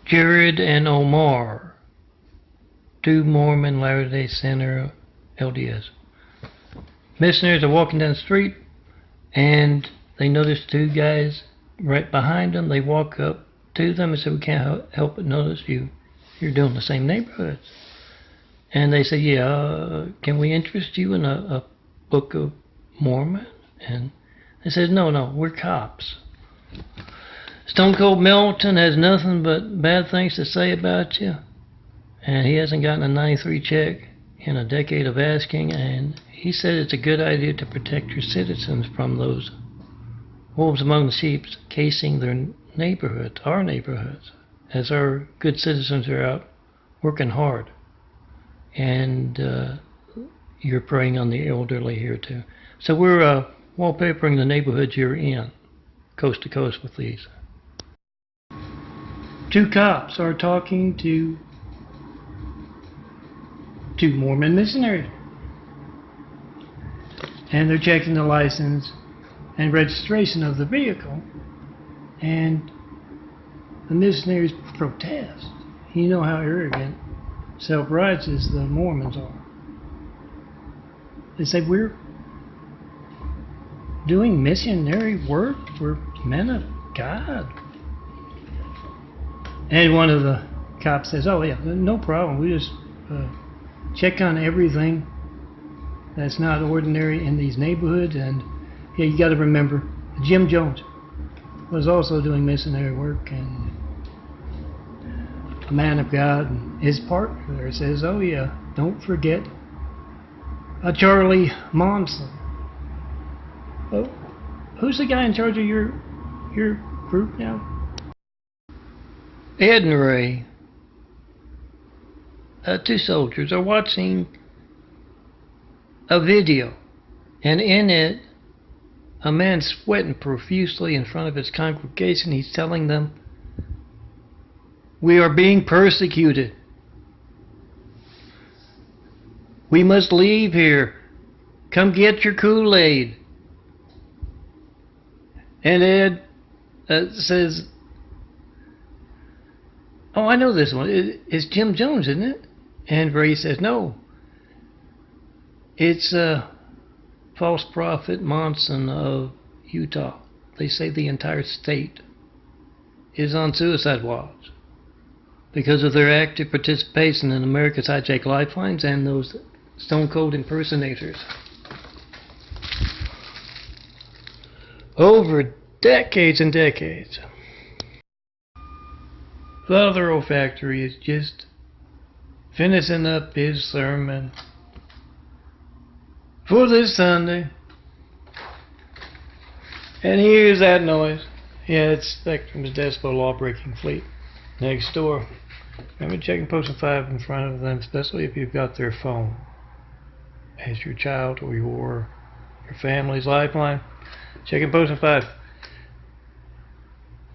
Jared and Omar, two Mormon Latter-day Saints LDS. Missionaries are walking down the street and they notice two guys right behind them. They walk up to them and say, "We can't help but notice you're doing the same neighborhoods." And they say, "Yeah, can we interest you in a Book of Mormon?" And they said, No, we're cops. Stone Cold MELTON has nothing but bad things to say about you, and he hasn't gotten a 93 check in a decade of asking, and he said it's a good idea to protect your citizens from those wolves among the sheep casing their neighborhoods, our neighborhoods, as our good citizens are out working hard. And you're preying on the elderly here too. So we're wallpapering the neighborhoods you're in, coast to coast with these. Two cops are talking to two Mormon missionaries. And they're checking the license and registration of the vehicle. And the missionaries protest. You know how arrogant, self-righteous the Mormons are. They say, "We're doing missionary work for men of God." And one of the cops says, "Oh yeah, no problem. We just check on everything that's not ordinary in these neighborhoods." And yeah, you got to remember, Jim Jones was also doing missionary work, and a man of God, and his partner there says, "Oh yeah, don't forget Charlie Monson." Oh, who's the guy in charge of your group now? Ed and Ray, two soldiers, are watching a video, and in it, a man sweating profusely in front of his congregation. He's telling them, "We are being persecuted. We must leave here. Come get your Kool-Aid." And Ed says, "Oh, I know this one. It's Jim Jones, isn't it?" And Ray says, "No. It's false prophet Monson of Utah. They say the entire state is on suicide watch because of their active participation in America's hijacked lifelines and those Stone Cold impersonators. Over decades and decades." Father Olfactory is just finishing up his sermon for this Sunday. And he hears that noise. Yeah, it's Spectrum's Decibel law-breaking fleet next door. Remember checking post 5 in front of them, especially if you've got their phone as your child or your family's lifeline. Checking post 5.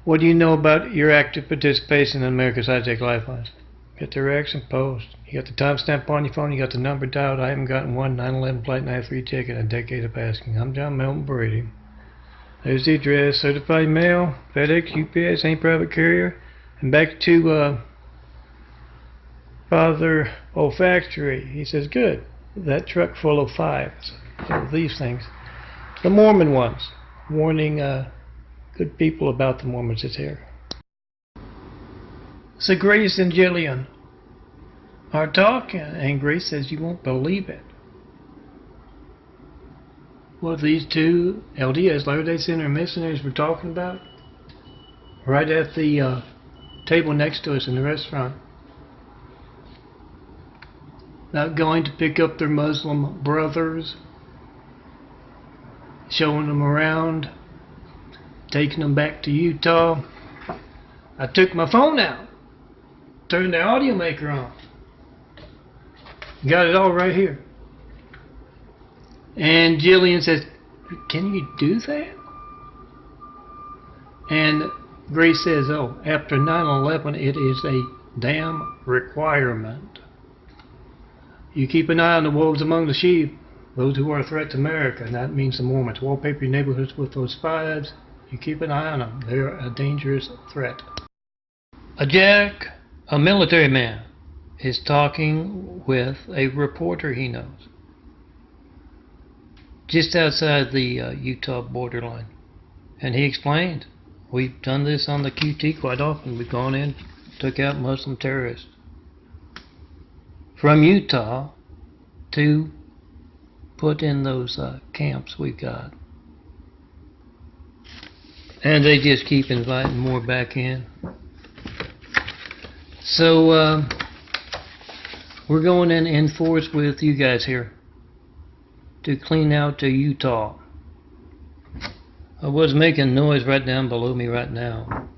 What do you know about your active participation in America's hijacked lifelines? Get the reaction post. You got the timestamp on your phone. You got the number dialed. I haven't gotten one 9/11 Flight 93 check in a decade of asking. I'm John Melton Brady. There's the address. Certified mail, FedEx, UPS, any private carrier. And back to Father Olfactory. He says, "Good. That truck full of 5s. So these things. The Mormon ones. Warning good people about the Mormons is here." So Grace and Jillian are talking, and Grace says, "You won't believe it. What these two LDS, Latter-day Saint missionaries, were talking about right at the table next to us in the restaurant. About going to pick up their Muslim brothers, showing them around, taking them back to Utah. I took my phone out, turned the audio maker on, got it all right here." And Jillian says, "Can you do that?" And Grace says, "Oh, after 9/11, it is a damn requirement. You keep an eye on the wolves among the sheep, those who are a threat to America," and that means the Mormons. Wallpaper your neighborhoods with those 5s. You keep an eye on them. They're a dangerous threat. A Jack, a military man, is talking with a reporter he knows just outside the Utah borderline. And he explained, we've done this on the QT quite often. We've gone in, took out Muslim terrorists from Utah to put in those camps we've got. And they just keep inviting more back in. So we're going in force with you guys here to clean out Utah. I was making noise right down below me right now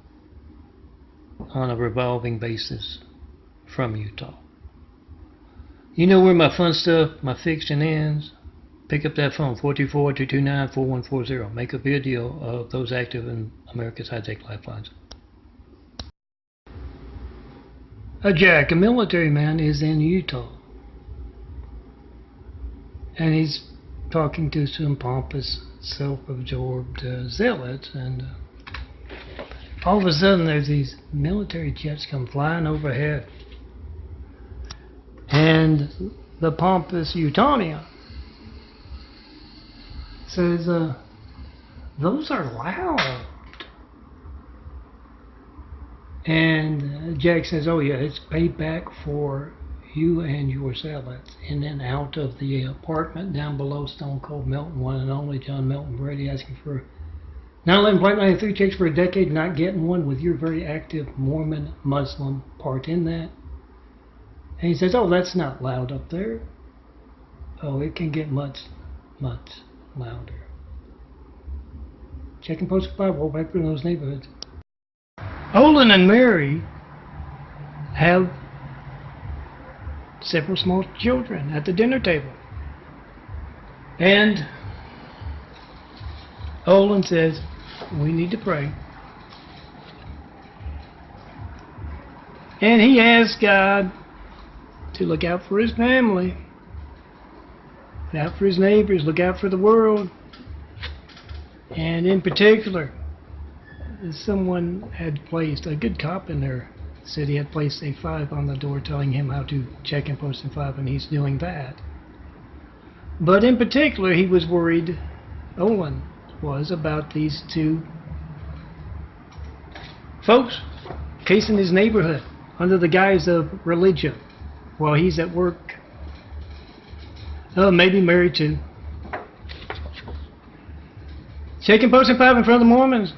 on a revolving basis from Utah. You know where my fun stuff, my fiction ends? Pick up that phone, 424-229-4140. Make a video of those active in America's hijacked lifelines. A Jack, a military man, is in Utah. And he's talking to some pompous, self-absorbed zealots. And all of a sudden there's these military jets come flying overhead. And the pompous Utonian says, those are loud. And Jack says, oh yeah, it's payback for you and your zealots. And then out of the apartment down below, Stone Cold Melton, one and only John Melton Brady, asking for 9/11 Flight 93 checks for a decade, not getting one, with your very active Mormon Muslim part in that. And he says, oh, that's not loud up there. Oh, it can get much, much louder. Checking post 5, walk back through those neighborhoods. Olin and Mary have several small children at the dinner table. And Olin says, we need to pray. And he asks God to look out for his family, look out for his neighbors, look out for the world. And in particular, someone had placed, a good cop in their city had placed a 5 on the door telling him how to check in post 5, and he's doing that. But in particular, he was worried, Olin was, about these 2 folks casing his neighborhood under the guise of religion while he's at work. Maybe married too. Checking post 5 in front of the Mormons.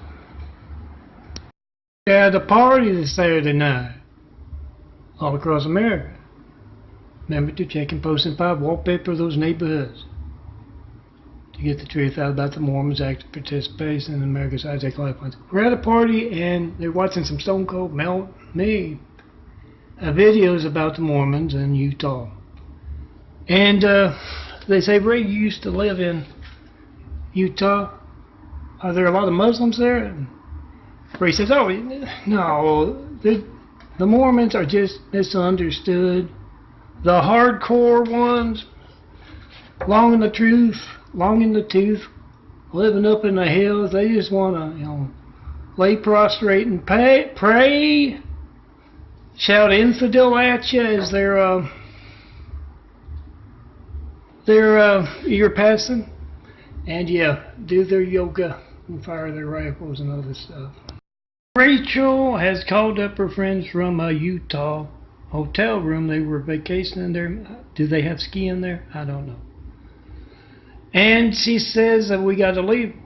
They had a party this Saturday night all across America. Remember to check and post 5 wallpaper those neighborhoods to get the truth out about the Mormons' active participation in America's hijacked lifelines. We're at a party and they're watching some Stone Cold Melton videos about the Mormons in Utah. And they say, Ray, you used to live in Utah. Are there a lot of Muslims there? And Ray says, oh, no, the Mormons are just misunderstood. The hardcore ones, long in the tooth, living up in the hills, they just want to, lay prostrate and pray, shout infidel at you as they're ear passing, and do their yoga and fire their rifles and other stuff. Rachel has called up her friends from a Utah hotel room. They were vacationing there. Do they have skiing there? I don't know. And she says that we got to leave.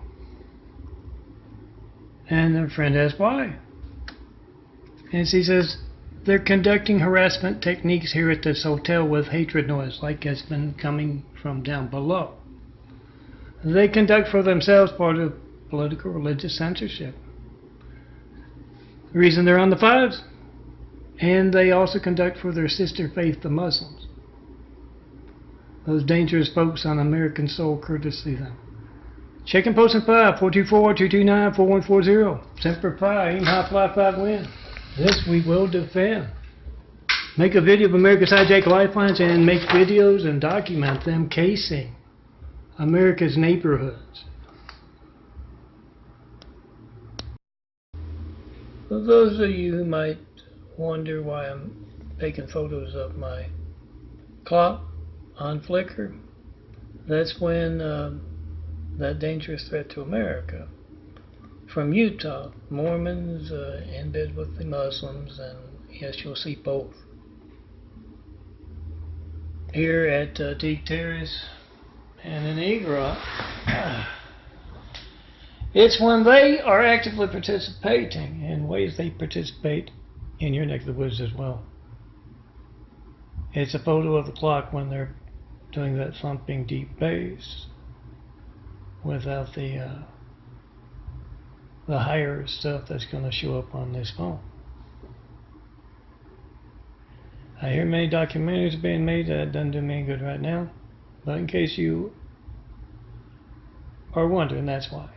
And her friend asks why. And she says they're conducting harassment techniques here at this hotel with hatred noise, like has been coming from down below. They conduct for themselves part of political religious censorship. The reason they're on the 5s. And they also conduct for their sister faith, the Muslims. Those dangerous folks on American soil courtesy them. Check and post 5, 424-229-4140. Semper Fi, aim high, fly 5, win. This we will defend. Make a video of America's hijacked lifelines and make videos and document them casing America's neighborhoods. For those of you who might wonder why I'm taking photos of my clock on Flickr, that's when that dangerous threat to America from Utah, Mormons in bed with the Muslims, and yes, you'll see both. Here at Teague Terrace and in Eagle Rock, it's when they are actively participating in ways they participate in your neck of the woods as well. It's a photo of the clock when they're doing that thumping deep bass without the higher stuff that's going to show up on this phone. I hear many documentaries being made that doesn't do me any good right now, but in case you are wondering, that's why.